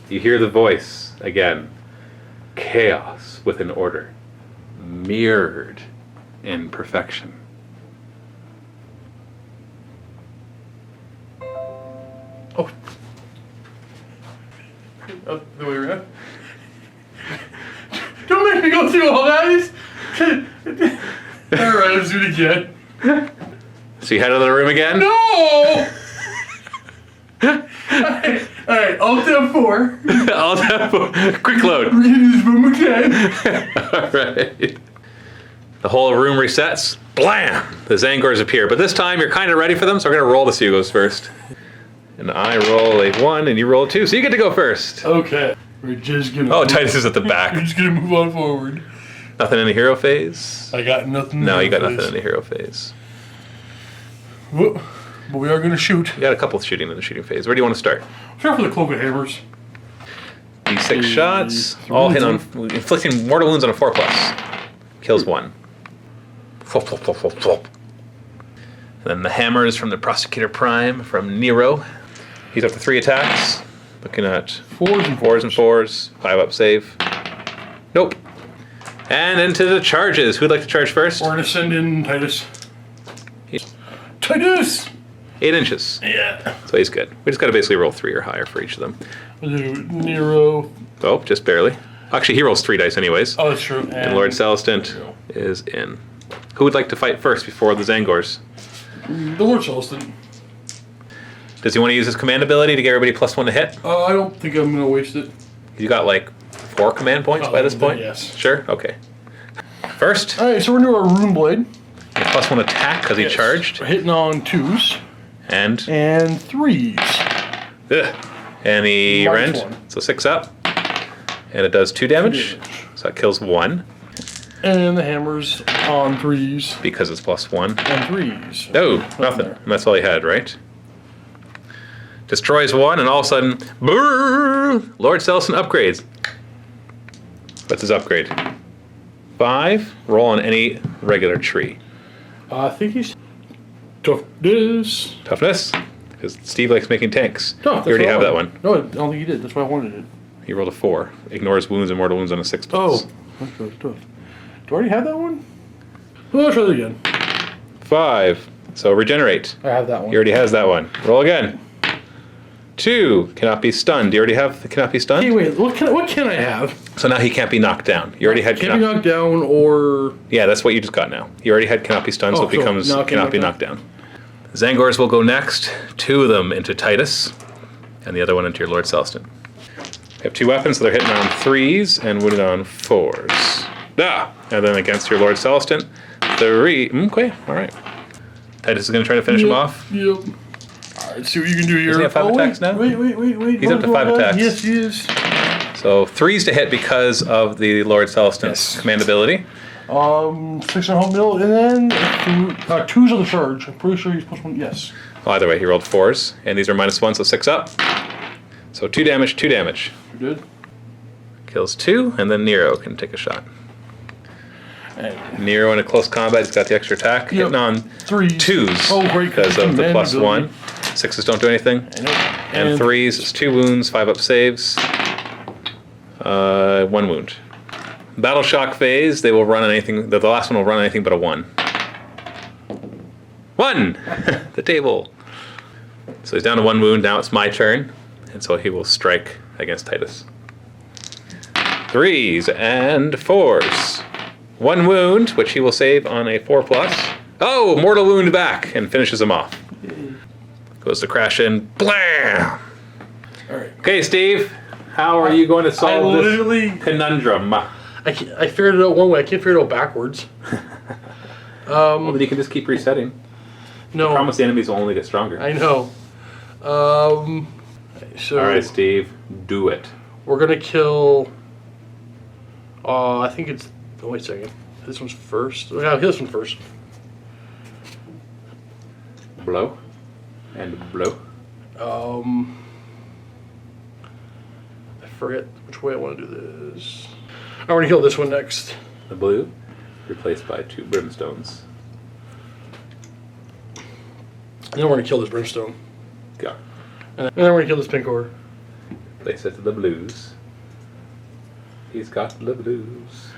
You hear the voice again. Chaos with an order. Mirrored in perfection. Oh. Oh, the way around. Don't make me go through all that. Alright, let's do it again. So you head out of the room again? No! Alright, Alt F4. Alt F4. Quick load. Read this room again. Alright. The whole room resets. Blam! The Zangors appear. But this time you're kind of ready for them, so we're going to roll the Sugos first. And I roll a 1 and you roll a 2, so you get to go first. Okay. We're just gonna. Oh, Titus is at the back. We're just gonna move on forward. Nothing in the hero phase? I got nothing. No, you got nothing in the hero phase. Whoop. But we are gonna shoot. You got a couple shooting in the shooting phase. Where do you want to start? Start with the Cloak of Hammers. D6 shots, all hit on, inflicting mortal wounds on a 4+. Kills 1. Flop, flop, flop, flop, flop. Then the hammers from the Prosecutor Prime from Nero. He's up to 3 attacks. Looking at 4s and 4s. 5 up save. Nope. And into the charges. Who'd like to charge first? We're gonna send in Titus. Titus! 8 inches. Yeah. So he's good. We just got to basically roll 3 or higher for each of them. We'll do Nero. Oh, just barely. Actually, he rolls 3 dice anyways. Oh, that's true. And Lord Celestant is in. Who would like to fight first before the Zangors? The Lord Celestant. Does he want to use his command ability to get everybody +1 to hit? I don't think I'm gonna waste it. You got like 4 command points by this point? Yes. Sure? Okay. First, Alright, so we're gonna do our Rune Blade. +1 attack because he charged. We're hitting on 2s. And 3s. ugh. And he rend. -1. So 6 up. And it does 2 damage. So that kills 1. And the hammers on 3s. Because it's +1. And 3s. No, nothing. And that's all he had, right? Destroys 1, and all of a sudden, brrr, Lord Celestin upgrades. What's his upgrade? 5. Roll on any regular tree. I think he's toughness. Toughness? Because Steve likes making tanks. No, you already have that one. No, I don't think he did. That's why I wanted it. He rolled a 4. Ignores wounds and mortal wounds on a 6+. Oh, that's tough. Do I already have that one? Well, let's try it again. 5. So regenerate. I have that one. He already has that one. Roll again. 2. Cannot be stunned. Do you already have the cannot be stunned? Hey, wait. What can I have? So now he can't be knocked down. You already had Can't be knocked down or... Yeah, that's what you just got now. You already had cannot be stunned, so it becomes cannot be knocked down. Zangors will go next. 2 of them into Titus, and the other one into your Lord Celestin. You have 2 weapons, so they're hitting on 3s and wounded on 4s. Ah! And then against your Lord Celestin, 3. Okay, all right. Titus is going to try to finish him off. Yep. All right, see what you can do here. Does he have 5 attacks now? Wait. He's up to 5 attacks. Yes, he is. So 3s to hit because of the Lord Celestin's command ability. 6.5 mil, and then 2s on the charge. I'm pretty sure he's +1. Yes. Well, either way, he rolled 4s, and these are -1, so 6 up. So 2 damage, 2 damage. You're good. Kills 2, and then Nero can take a shot. And Nero in a close combat, he's got the extra attack. Hitting on 2s. Oh, great. Because of the +1. 6s don't do anything. And 3s is 2 wounds, 5 up saves. 1 wound. Battle shock phase, they will run anything. The last one will run anything but a 1. 1! The table. So he's down to 1 wound. Now it's my turn. And so he will strike against Titus. 3s and 4s. 1 wound, which he will save on a 4+. Oh, mortal wound back, and finishes him off. Goes to crash in. Blam! All right. Okay, Steve, how are you going to solve this conundrum? I figured it out one way. I can't figure it out backwards. Well, then you can just keep resetting. No. I promise the enemies will only get stronger. I know. So. All right, Steve, do it. We're gonna kill. I think it's. Oh, wait a second. This one's first. Yeah, this one first. Blow. And blow. I forget which way I want to do this. I want to kill this one next. The blue, replaced by 2 brimstones. And then we're going to kill this brimstone. Go. And then we're going to kill this pink ore. Place it to the blues. He's got the blues.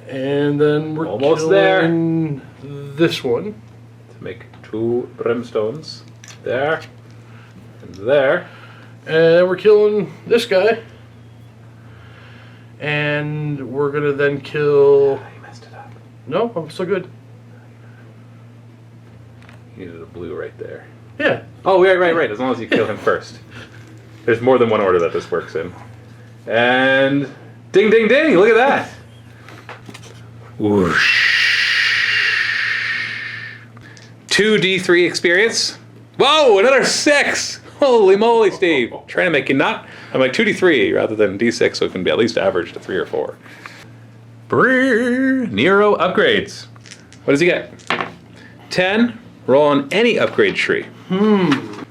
And then we're almost killing this one. To make 2 brimstones. There. And there. And then we're killing this guy. And we're gonna then kill... You messed it up. No, I'm still good. You needed a blue right there. Yeah. Oh, right. As long as you kill him first. There's more than one order that this works in. And ding, ding, ding! Look at that. Whoosh. 2d3 experience. Whoa, another 6! Holy moly, Steve. Trying to make you nut. I'm like 2d3 rather than d6, so it can be at least average to 3 or 4. Brrr. Nero upgrades. What does he get? 10. Roll on any upgrade tree. Gonna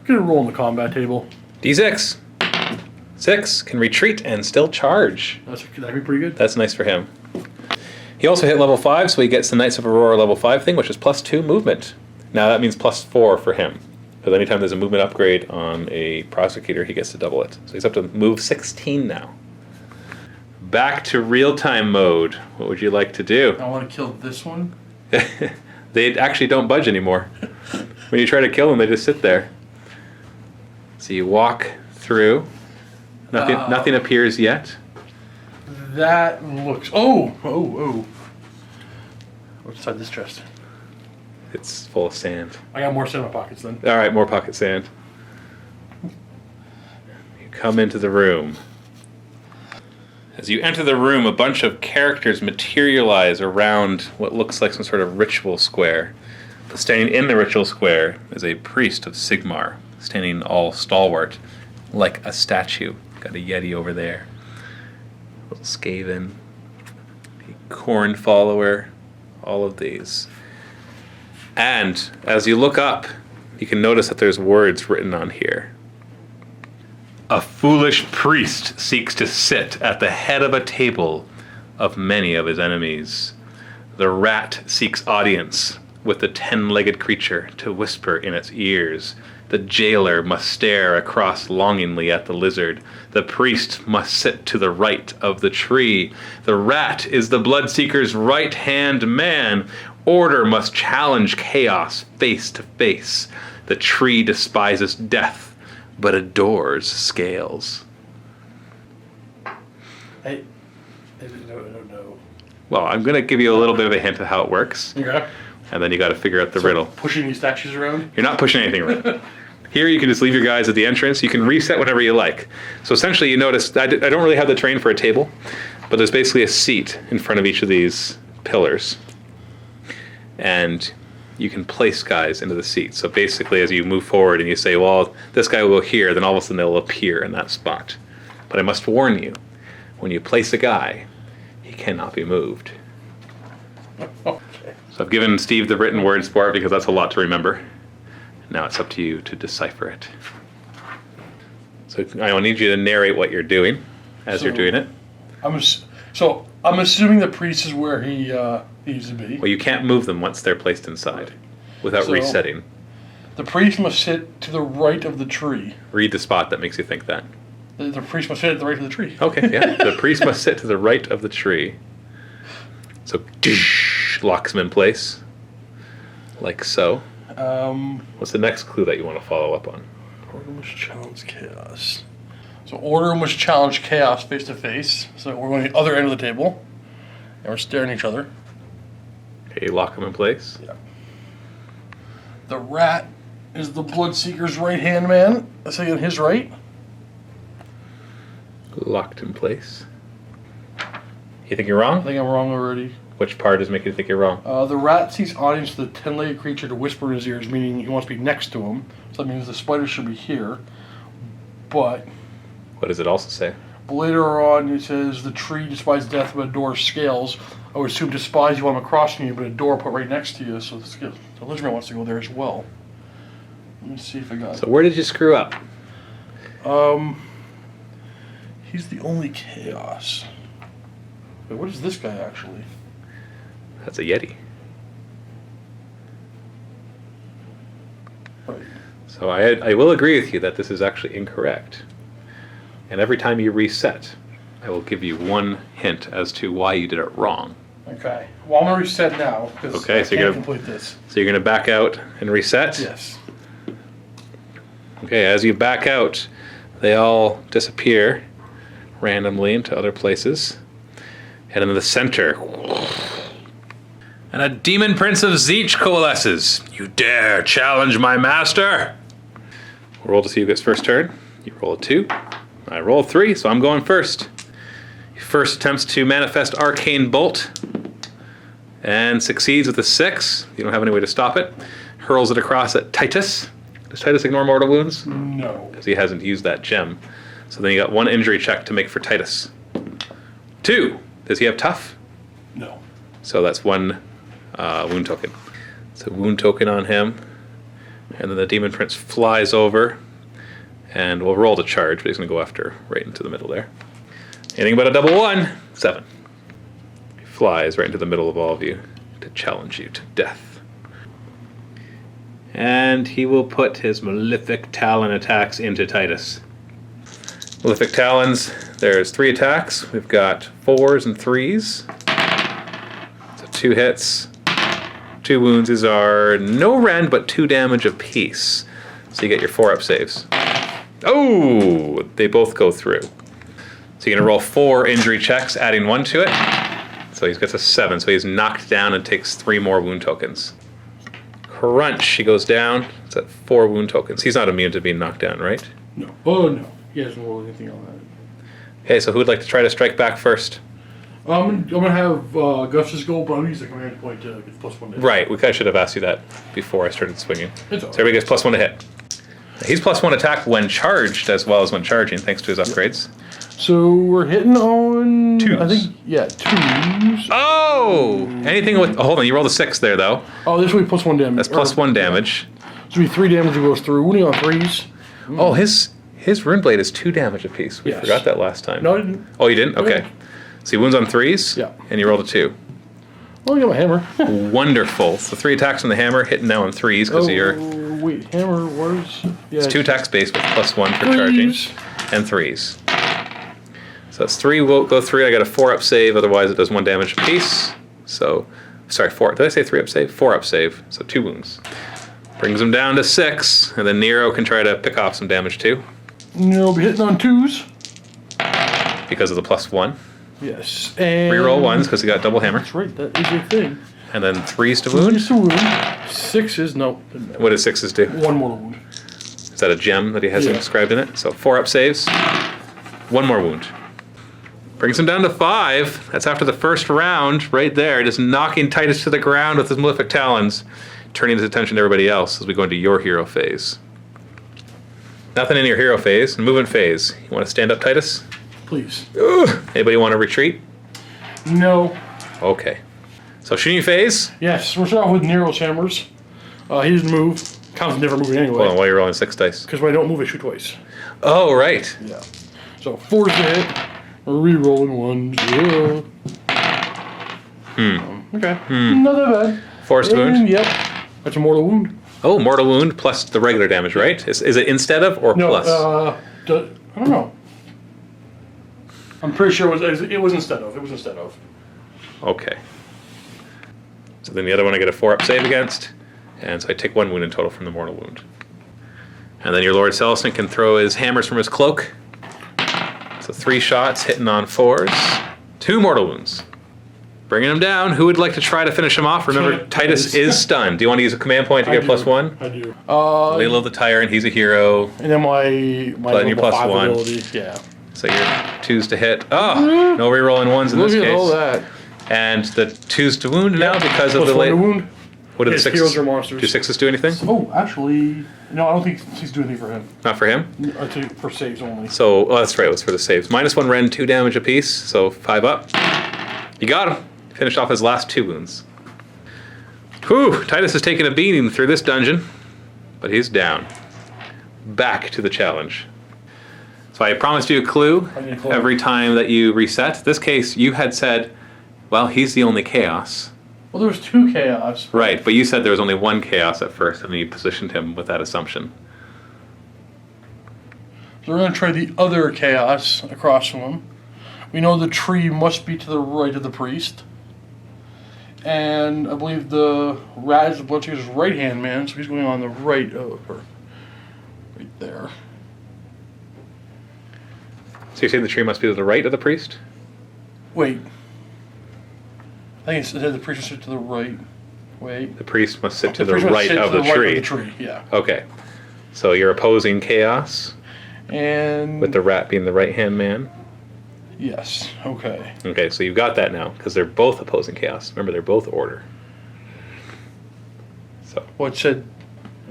roll on the combat table. D6. 6. Can retreat and still charge. That'd be pretty good. That's nice for him. He also hit level 5, so he gets the Knights of Aurora level 5 thing, which is +2 movement. Now that means +4 for him. Because anytime there's a movement upgrade on a prosecutor, he gets to double it. So he's up to move 16 now. Back to real-time mode. What would you like to do? I want to kill this one. They actually don't budge anymore. When you try to kill them, they just sit there. So you walk through. Nothing appears yet. That looks... Oh! What's inside this chest? It's full of sand. I got more sand in my pockets then. All right, more pocket sand. You come into the room. As you enter the room, a bunch of characters materialize around what looks like some sort of ritual square. But standing in the ritual square is a priest of Sigmar, standing all stalwart, like a statue. Got a yeti over there. A little Skaven, a Khorne follower, all of these. And as you look up, you can notice that there's words written on here. A foolish priest seeks to sit at the head of a table of many of his enemies. The rat seeks audience with the 10-legged creature to whisper in its ears. The jailer must stare across longingly at the lizard. The priest must sit to the right of the tree. The rat is the bloodseeker's right-hand man. Order must challenge chaos face to face. The tree despises death, but adores scales. I don't know. Well, I'm going to give you a little bit of a hint of how it works. Okay. And then you got to figure out the riddle. Pushing these statues around? You're not pushing anything around. Here you can just leave your guys at the entrance. You can reset whenever you like. So essentially you notice, I don't really have the terrain for a table, but there's basically a seat in front of each of these pillars. And you can place guys into the seat. So basically as you move forward and you say, well, this guy will go here, then all of a sudden they'll appear in that spot. But I must warn you, when you place a guy, he cannot be moved. Okay. So I've given Steve the written words for it because that's a lot to remember. Now it's up to you to decipher it. So I need you to narrate what you're doing as you're doing it. I'm assuming the priest is where he needs to be. Well, you can't move them once they're placed inside without resetting. The priest must sit to the right of the tree. Read the spot that makes you think that. The priest must sit at the right of the tree. Okay, yeah. The priest must sit to the right of the tree. So locks him in place. Like so. What's the next clue that you want to follow up on? Order must challenge chaos. So order must challenge chaos face to face. So we're going to the other end of the table. And we're staring at each other. Okay, lock him in place. Yeah. The rat is the Bloodseeker's right-hand man. Let's say on his right. Locked in place. You think you're wrong? I think I'm wrong already. Which part is making you think you're wrong? The rat seeks audience with the 10-legged creature to whisper in his ears, meaning he wants to be next to him. So that means the spider should be here. But What does it also say? later on, it says the tree despises death but adores scales. I would assume despise you while I'm across from you, but adore put right next to you. So the lizard wants to go there as well. Let me see if I got it. So where did you screw up? He's the only chaos. Wait, what is this guy actually? That's a Yeti. Right. So I will agree with you that this is actually incorrect. And every time you reset, I will give you one hint as to why you did it wrong. Okay. Well, I'm going to reset now because Okay, I so can't complete this. So you're going to back out and reset? Yes. Okay, as you back out, they all disappear randomly into other places. And in the center, and a demon prince of Zeech coalesces. You dare challenge my master? We'll roll to see who gets first turn. You roll a 2. I roll a 3, so I'm going first. He first attempts to manifest Arcane Bolt and succeeds with a 6. You don't have any way to stop it. Hurls it across at Titus. Does Titus ignore mortal wounds? No. Because he hasn't used that gem. So then you got 1 injury check to make for Titus. 2. Does he have tough? No. So that's 1 wound token. So wound token on him. And then the Demon Prince flies over. And we'll roll to charge, but he's going to go after right into the middle there. Anything but a double 1. 7. He flies right into the middle of all of you to challenge you to death. And he will put his Malefic Talon attacks into Titus. Malefic Talons, there's 3 attacks. We've got 4s and 3s. So 2 hits, 2 wounds. These are no rend, but 2 damage apiece. So you get your 4-up saves. Oh, they both go through. So you're going to roll 4 injury checks, adding 1 to it. So he gets a 7, so he's knocked down and takes 3 more wound tokens. Crunch, he goes down. It's at 4 wound tokens. He's not immune to being knocked down, right? No. Oh, no. He hasn't rolled anything on that. Okay, so who would like to try to strike back first? I'm going to have Gus's go, but I'll use the command point to get +1 to hit. Right, I should have asked you that before I started swinging. It's So everybody gets +1 to hit. He's +1 attack when charged as well as when charging, thanks to his upgrades. So we're hitting on... 2s. I think, yeah, 2s. Oh! Anything with... Oh, hold on, you rolled a 6 there, though. Oh, this will be +1 damage. That's +1 damage. This will be 3 damage that goes through. Wounding on 3s. Oh, his rune blade is 2 damage apiece. We forgot that last time. No, I didn't. Oh, you didn't? Okay. Yeah. So he wounds on 3s? Yeah. And you rolled a 2. Oh, I got my hammer. Wonderful. So 3 attacks on the hammer, hitting now on 3s because of your... Wait, hammer was... Yeah, It's 2 attacks base with +1 for charging. 3s. And 3s. So that's 3 will go through. I got a 4-up save, otherwise it does 1 damage apiece. So, sorry, 4. Did I say 3-up save? 4-up save. So 2 wounds. Brings him down to 6, and then Nero can try to pick off some damage too. No, be hitting on 2s. Because of the +1. Yes, and... Reroll 1s because he got double hammer. That's right, that is a thing. And then 3s to wound. 3s to wound. 6s, no. What does 6s do? 1 mortal wound. Is that a gem that he has inscribed in it? So 4-up saves. 1 more wound. Brings him down to 5. That's after the first round, right there. Just knocking Titus to the ground with his Malefic Talons, turning his attention to everybody else as we go into your hero phase. Nothing in your hero phase. Movement phase. You want to stand up, Titus? Please. Ugh. Anybody want to retreat? No. Okay. So shooting phase. Yes, we're starting off with Nero's hammers. He doesn't move. Counts never moving anyway. Hold on, while you're rolling 6 dice. Because when I don't move, I shoot twice. Oh, right. Yeah. So 4's to hit. Re-rolling 1s. Okay. Not that bad. 4's to wound. Yep. That's a mortal wound. Oh, mortal wound plus the regular damage, right? Is it instead of or No, plus? I don't know. I'm pretty sure it was instead of. It was instead of. Okay. So then the other one I get a 4-up save against, and so I take 1 wound in total from the mortal wound. And then your Lord Celestin can throw his hammers from his cloak. So 3 shots hitting on 4s. 2 mortal wounds. Bringing him down. Who would like to try to finish him off? Remember, Titus is stunned. Do you want to use a command point to get +1? I do. Layla the Tyrant, he's a hero. And then my But your level 5 +1. ability. Yeah. So your 2s to hit. Oh, no rerolling 1s in this Look at case. all that. And the 2s to wound now because of Plus the 1 late. to wound. What do the His 6s? heroes are monsters. Do 6s do anything? Oh, actually, no, I don't think he's doing anything for him. Not for him? For saves only. So, oh, that's right, it was for the saves. -1 rend, 2 damage apiece, so 5 up. You got him. Finished off his last 2 wounds. Whew, Titus has taken a beating through this dungeon, but he's down. Back to the challenge. So I promised you a clue every time that you reset. This case, you had said, well, he's the only chaos. Well, there was 2 chaos. Right, but you said there was only 1 chaos at first, and then you positioned him with that assumption. So we're going to try the other chaos across from him. We know the tree must be to the right of the priest. And I believe the Raz, the Bloodseeker's right-hand man, so he's going on the right of her. Right there. So you're saying the tree must be to the right of the priest? Wait. I think it said the priest must sit to the right. Wait. The priest must sit to The the priest must right sit of to the right tree. of the tree, yeah. Okay. So you're opposing chaos, And with the rat being the right-hand man. yes. Okay. Okay, so you've got that now, because they're both opposing chaos. Remember, they're both order. So What said?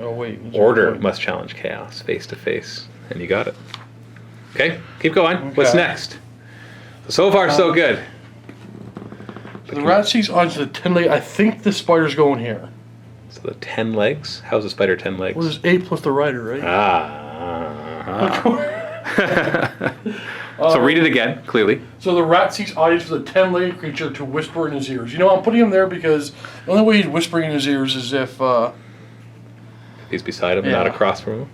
Oh wait. order must challenge chaos face to face, and you got it. Okay, keep going. Okay. What's next? So far, so good. So the rat seeks onto the 10 leg. I think the spider's going here. So the 10 legs? How's the spider 10 legs? Well, there's 8 plus the rider, right? So read it again, clearly. So the rat seeks audience for the 10-legged creature to whisper in his ears. You know, I'm putting him there because the only way he's whispering in his ears is if... He's beside him, Yeah. not across from him.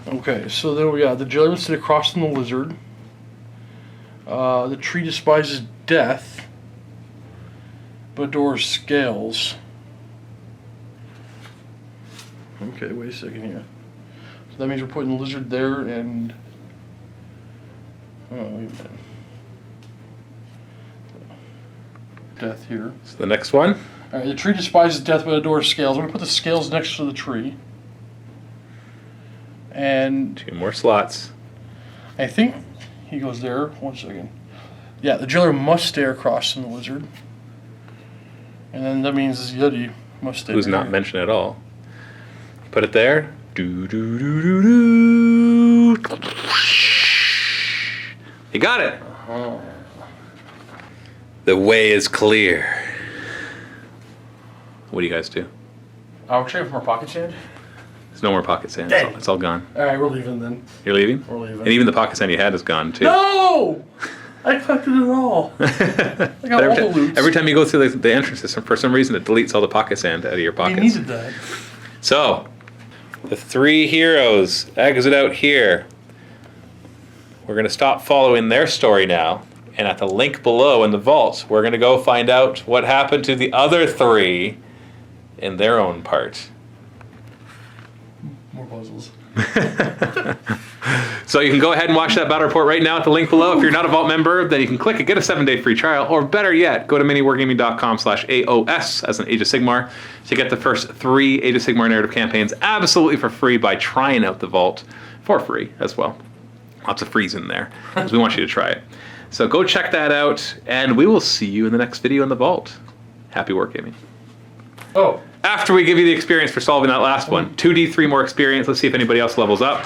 Okay, so then we got the jailer sit across from the lizard. The tree despises death, but adores scales. Okay, wait a second here. So that means we're putting the lizard there and... Oh, wait a minute. Death here. So the next one. Alright, the tree despises death but adores scales. I'm going to put the scales next to the tree. And 2 more slots. I think he goes there. 1 second. Yeah, the jailer must stare across from the lizard. And then that means the Yeti must stay Who's there. not mentioned at all. Put it there. Do, do, do, do, do. You got it. Oh. The way is clear. What do you guys do? We're trading from our pocket sand? There's no more pocket sand. Dang. It's all gone. Alright, we're leaving then. You're leaving? We're leaving. And even the pocket sand you had is gone too. No! I collected it all. I got all the loot. Every time you go through the entrances, for some reason it deletes all the pocket sand out of your pockets. We needed that. So, the 3 heroes exit out here. We're going to stop following their story now. And at the link below in the vault, we're going to go find out what happened to the other 3 in their own part. More puzzles. So you can go ahead and watch that battle report right now at the link below. If you're not a Vault member, then you can click it, get a 7-day free trial, or better yet, go to MiniWarGaming.com/AOS as an Age of Sigmar to get the first 3 Age of Sigmar narrative campaigns absolutely for free by trying out the Vault for free as well. Lots of frees in there, because we want you to try it. So go check that out, and we will see you in the next video in the Vault. Happy wargaming. Oh. After we give you the experience for solving that last one, 2d3 more experience. Let's see if anybody else levels up.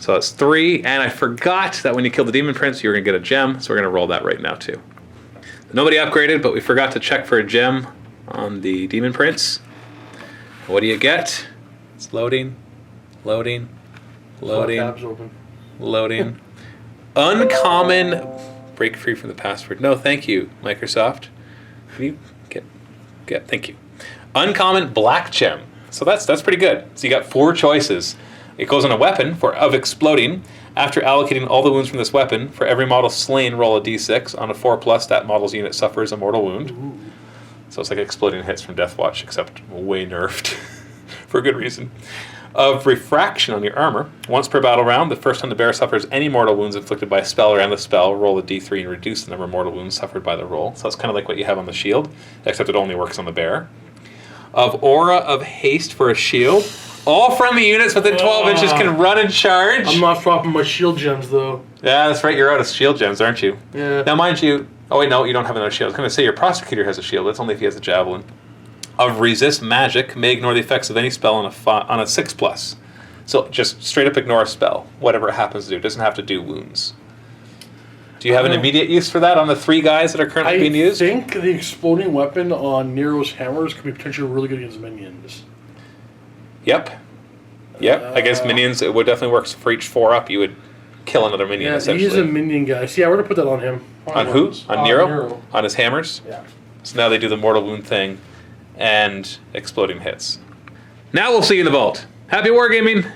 So that's 3, and I forgot that when you kill the Demon Prince, you're going to get a gem, so we're going to roll that right now too. Nobody upgraded, but we forgot to check for a gem on the Demon Prince. What do you get? It's loading, loading, loading, Tabs open. loading. Uncommon, break free from the password. No, thank you, Microsoft. Can you get, thank you. Uncommon black gem. So that's pretty good. So you got 4 choices. It goes on a weapon of exploding. After allocating all the wounds from this weapon, for every model slain, roll a d6. On a 4+, that model's unit suffers a mortal wound. Ooh. So it's like exploding hits from Deathwatch, except way nerfed for a good reason. Of refraction on your armor. Once per battle round, the first time the bearer suffers any mortal wounds inflicted by a spell or end the spell, roll a d3 and reduce the number of mortal wounds suffered by the roll. So that's kind of like what you have on the shield, except it only works on the bearer. Of aura of haste for a shield. All friendly units within 12 inches can run and charge. I'm not swapping my shield gems though. Yeah, that's right. You're out of shield gems, aren't you? Yeah. Now, mind you... Oh, wait, no, you don't have another shield. I was going to say your prosecutor has a shield. That's only if he has a javelin. Of resist magic, may ignore the effects of any spell on a 6+. So just straight up ignore a spell, whatever it happens to do. It doesn't have to do wounds. Do you have an immediate use for that on the 3 guys that are currently being used? I think the exploding weapon on Nero's hammers could be potentially really good against minions. Yep. I guess minions, it would definitely work. So for each 4 up, you would kill another minion, essentially. He's a minion guy. So yeah, we're going to put that on him. On who? On Nero? On his hammers? Yeah. So now they do the mortal wound thing and exploding hits. Now we'll see you in the vault. Happy wargaming!